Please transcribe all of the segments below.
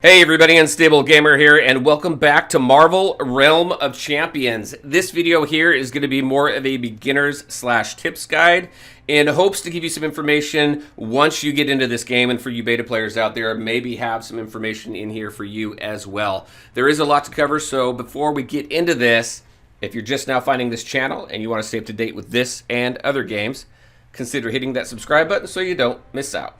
Hey everybody, Unstable Gamer here, and welcome back to Marvel Realm of Champions. This video here is going to be more of a beginners / tips guide in hopes to give you some information once you get into this game, and for you beta players out there, maybe have some information in here for you as well. There is a lot to cover, so before we get into this, if you're just now finding this channel and you want to stay up to date with this and other games, consider hitting that subscribe button so you don't miss out.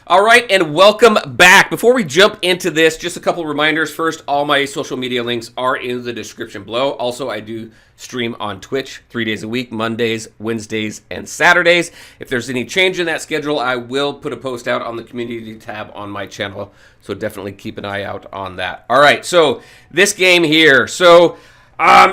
All right, and welcome back. Before we jump into this, just a couple reminders. First, all my social media links are in the description below. Also, I do stream on Twitch 3 days a week, Mondays, Wednesdays, and Saturdays. If there's any change in that schedule, I will put a post out on the community tab on my channel, so definitely keep an eye out on that. All right, so this game here.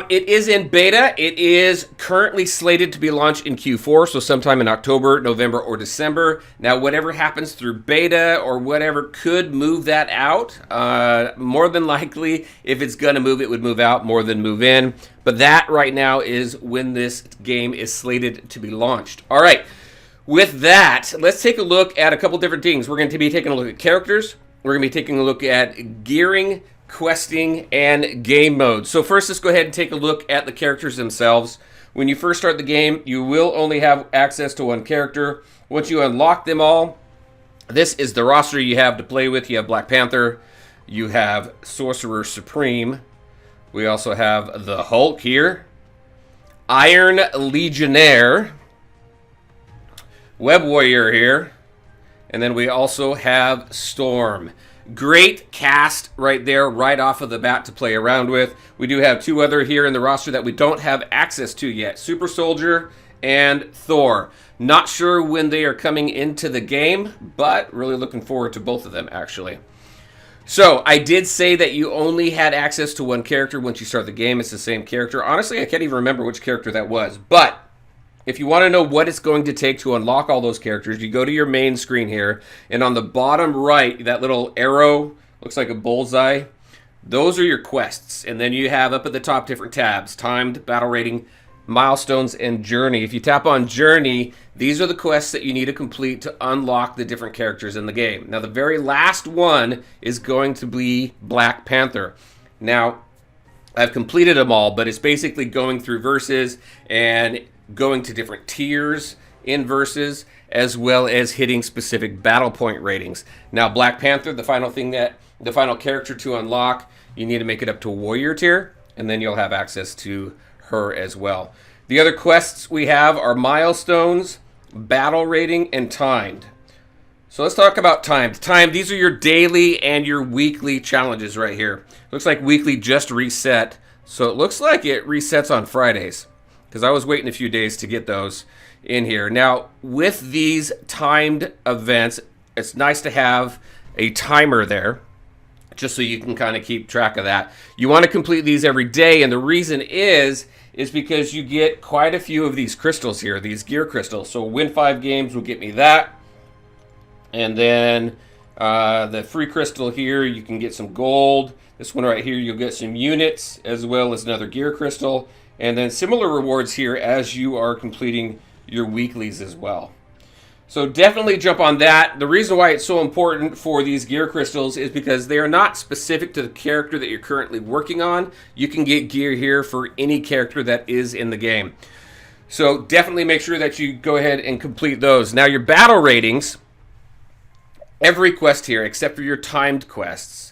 It is in beta. It is currently slated to be launched in Q4, so sometime in October, November, or December. Now, whatever happens through beta or whatever could move that out. More than likely, if it's going to move, it would move out more than move in. But that right now is when this game is slated to be launched. All right, with that, let's take a look at a couple different things. We're going to be taking a look at characters. We're going to be taking a look at gearing, questing, and game mode. So first, let's go ahead and take a look at the characters themselves. When you first start the game, you will only have access to one character. Once you unlock them all, this is the roster you have to play with. You have Black Panther, you have Sorcerer Supreme, we also have the Hulk here, Iron Legionnaire, Web Warrior here, and then we also have Storm. Great cast right there, right off of the bat to play around with. We do have two other here in the roster that we don't have access to yet. Super Soldier and Thor. Not sure when they are coming into the game, but really looking forward to both of them, actually. So, I did say that you only had access to one character once you start the game. It's the same character. Honestly, I can't even remember which character that was, but if you want to know what it's going to take to unlock all those characters, you go to your main screen here, and on the bottom right, that little arrow, looks like a bullseye, those are your quests. And then you have up at the top different tabs: timed, battle rating, milestones, and journey. If you tap on journey, these are the quests that you need to complete to unlock the different characters in the game. Now, the very last one is going to be Black Panther. Now, I've completed them all, but it's basically going through verses and going to different tiers in verses, as well as hitting specific battle point ratings. Now, Black Panther, the final character to unlock, you need to make it up to warrior tier, and then you'll have access to her as well. The other quests we have are milestones, battle rating, and timed. So let's talk about timed. Timed, these are your daily and your weekly challenges right here. Looks like weekly just reset, so it looks like it resets on Fridays, because I was waiting a few days to get those in here. Now, with these timed events, it's nice to have a timer there, just so you can kind of keep track of that. You want to complete these every day, and the reason is because you get quite a few of these crystals here, these gear crystals. So win 5 games will get me that. And then the free crystal here, you can get some gold. This one right here, you'll get some units, as well as another gear crystal. And then similar rewards here as you are completing your weeklies as well. So definitely jump on that. The reason why it's so important for these gear crystals is because they are not specific to the character that you're currently working on. You can get gear here for any character that is in the game. So definitely make sure that you go ahead and complete those. Now, your battle ratings, every quest here except for your timed quests,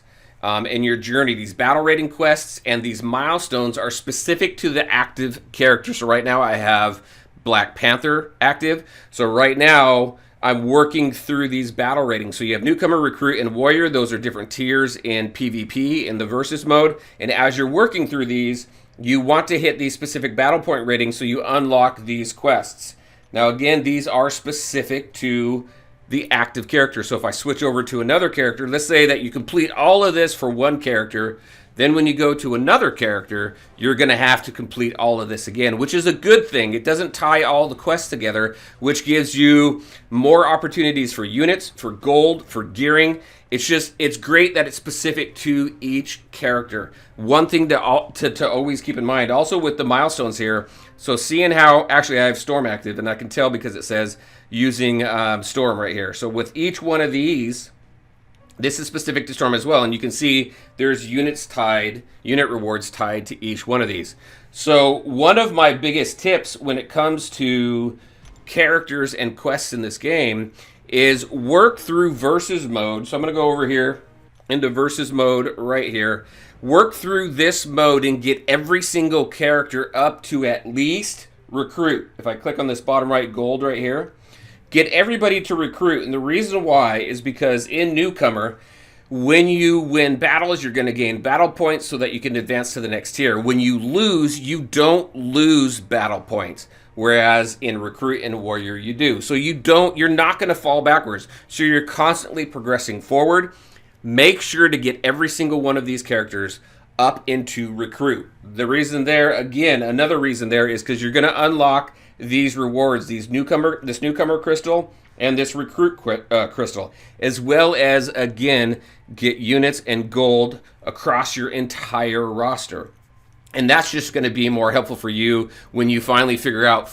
and your journey, these battle rating quests and these milestones are specific to the active character. So right now I have Black Panther active. So right now I'm working through these battle ratings. So you have newcomer, recruit, and warrior. Those are different tiers in PvP in the versus mode. And as you're working through these, you want to hit these specific battle point ratings so you unlock these quests. Now again, these are specific to the active character. So if I switch over to another character, let's say that you complete all of this for one character, Then when you go to another character, you're going to have to complete all of this again, which is a good thing. It doesn't tie all the quests together, which gives you more opportunities for units, for gold, for gearing. It's great that it's specific to each character. One thing to always keep in mind, also with the milestones here, so seeing how, actually I have Storm active, and I can tell because it says using Storm right here. So with each one of these, this is specific to Storm as well, and you can see there's unit rewards tied to each one of these. So one of my biggest tips when it comes to characters and quests in this game is work through versus mode. So I'm going to go over here into versus mode right here. Work through this mode and get every single character up to at least recruit. If I click on this bottom right gold right here, get everybody to recruit. And the reason why is because in Newcomer, when you win battles, you're going to gain battle points so that you can advance to the next tier. When you lose, you don't lose battle points. Whereas in Recruit and Warrior, you do. So you're not going to fall backwards. So you're constantly progressing forward. Make sure to get every single one of these characters up into Recruit. The reason there, again, another reason there is because you're going to unlock these rewards, this newcomer crystal and this recruit crystal, as well as, again, get units and gold across your entire roster. And that's just going to be more helpful for you when you finally figure out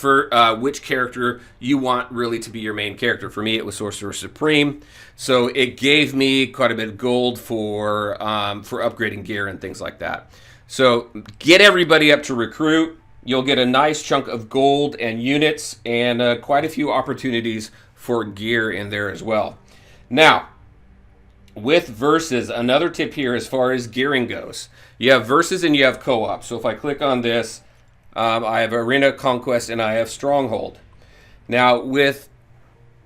which character you want really to be your main character. For me, it was Sorcerer Supreme. So it gave me quite a bit of gold for upgrading gear and things like that. So get everybody up to recruit. You'll get a nice chunk of gold and units and quite a few opportunities for gear in there as well. Now, with versus, another tip here as far as gearing goes. You have versus and you have co-op. So if I click on this, I have Arena Conquest and I have Stronghold. Now with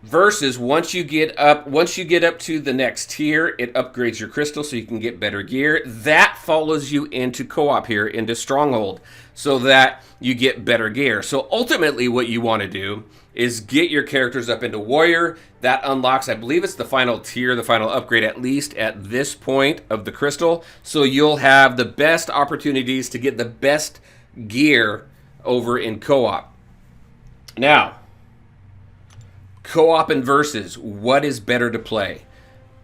versus, once you get up to the next tier, it upgrades your crystal so you can get better gear. That follows you into co-op here, into Stronghold, so that you get better gear. So ultimately what you want to do is get your characters up into Warrior. That unlocks, I believe it's the final tier, the final upgrade, at least at this point of the crystal. So you'll have the best opportunities to get the best gear over in co-op. Now, co-op and versus, what is better to play?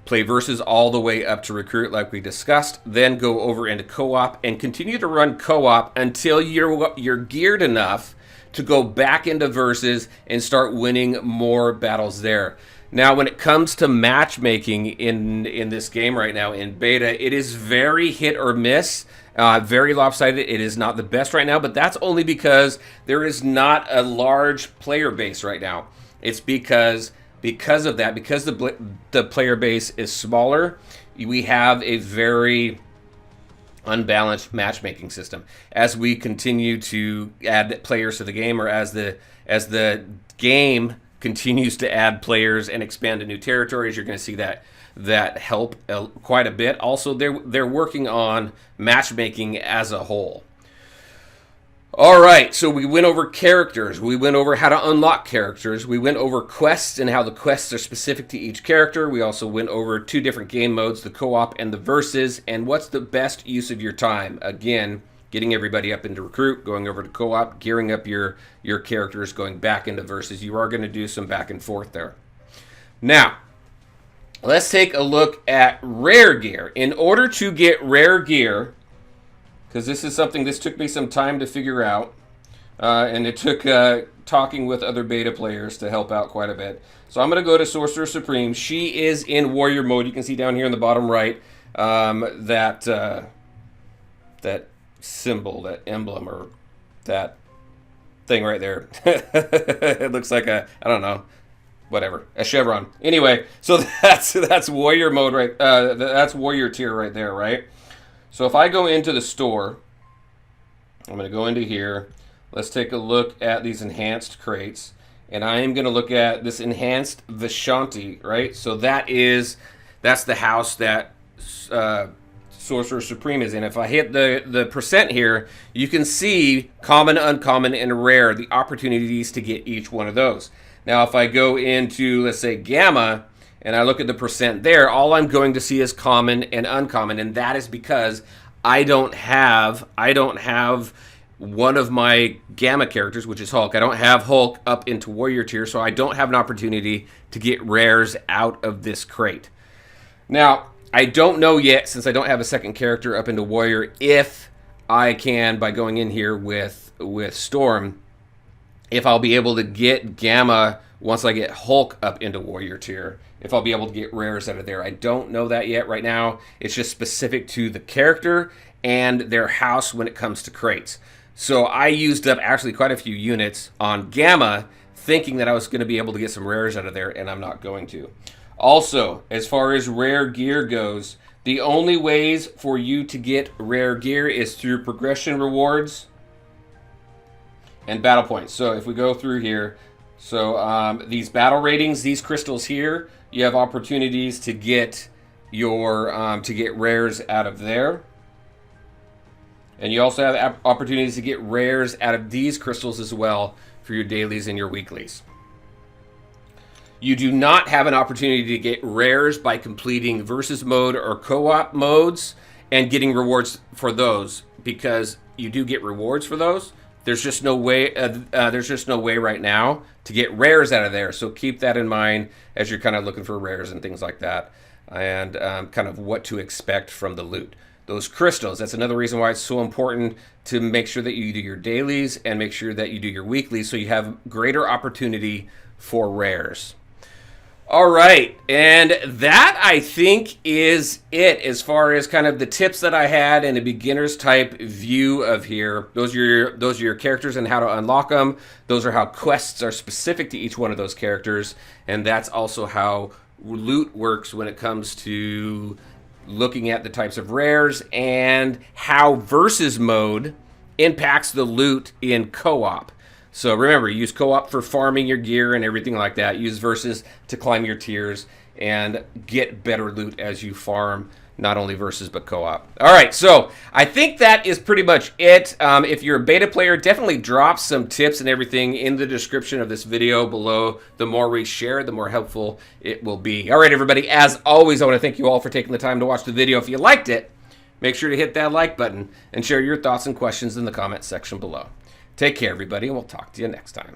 Play versus all the way up to recruit like we discussed, then go over into co-op and continue to run co-op until you're geared enough to go back into versus and start winning more battles there. Now, when it comes to matchmaking in this game right now in beta, it is very hit or miss, very lopsided. It is not the best right now, but that's only because there is not a large player base right now. It's because of that, because the player base is smaller, we have a very unbalanced matchmaking system. As we continue to add players to the game, or as the game continues to add players and expand to new territories, you're going to see that help quite a bit. Also, they're working on matchmaking as a whole. All right, so we went over characters. We went over how to unlock characters. We went over quests and how the quests are specific to each character. We also went over 2 different game modes, the co-op and the versus, and what's the best use of your time. Again, getting everybody up into recruit, going over to co-op, gearing up your characters, going back into versus. You are going to do some back and forth there. Now, let's take a look at rare gear. In order to get rare gear, because this took me some time to figure out, and it took talking with other beta players to help out quite a bit. So I'm going to go to Sorcerer Supreme. She is in Warrior mode. You can see down here in the bottom right that symbol, that emblem, or that thing right there. It looks like I don't know, whatever, a chevron. Anyway, so that's Warrior mode, right? That's Warrior tier right there, right? So if I go into the store, I'm going to go into here. Let's take a look at these enhanced crates. And I am going to look at this enhanced Vishanti, right? So that's the house that Sorcerer Supreme is in. If I hit the percent here, you can see common, uncommon, and rare, the opportunities to get each one of those. Now if I go into, let's say, Gamma, and I look at the percent there, all I'm going to see is common and uncommon, and that is because I don't have one of my Gamma characters, which is Hulk. I don't have Hulk up into Warrior tier, so I don't have an opportunity to get rares out of this crate. Now, I don't know yet, since I don't have a second character up into Warrior, if I can, by going in here with Storm, if I'll be able to get Gamma once I get Hulk up into Warrior tier, if I'll be able to get rares out of there. I don't know that yet right now. It's just specific to the character and their house when it comes to crates. So I used up actually quite a few units on Gamma, thinking that I was going to be able to get some rares out of there, and I'm not going to. Also, as far as rare gear goes, the only ways for you to get rare gear is through progression rewards and battle points. So if we go through here, so these battle ratings, these crystals here, you have opportunities to get your to get rares out of there. And you also have opportunities to get rares out of these crystals as well for your dailies and your weeklies. You do not have an opportunity to get rares by completing versus mode or co-op modes and getting rewards for those, because you do get rewards for those. There's just no way. There's just no way right now to get rares out of there. So keep that in mind as you're kind of looking for rares and things like that, and kind of what to expect from the loot. Those crystals, that's another reason why it's so important to make sure that you do your dailies and make sure that you do your weeklies so you have greater opportunity for rares. All right, and that I think is it as far as kind of the tips that I had in a beginner's type view of here. Those are your characters and how to unlock them. Those are how quests are specific to each one of those characters, and that's also how loot works when it comes to looking at the types of rares and how versus mode impacts the loot in co-op. So remember, use co-op for farming your gear and everything like that. Use versus to climb your tiers and get better loot as you farm, not only versus but co-op. All right, so I think that is pretty much it. If you're a beta player, definitely drop some tips and everything in the description of this video below. The more we share, the more helpful it will be. All right, everybody, as always, I want to thank you all for taking the time to watch the video. If you liked it, make sure to hit that like button and share your thoughts and questions in the comment section below. Take care, everybody, and we'll talk to you next time.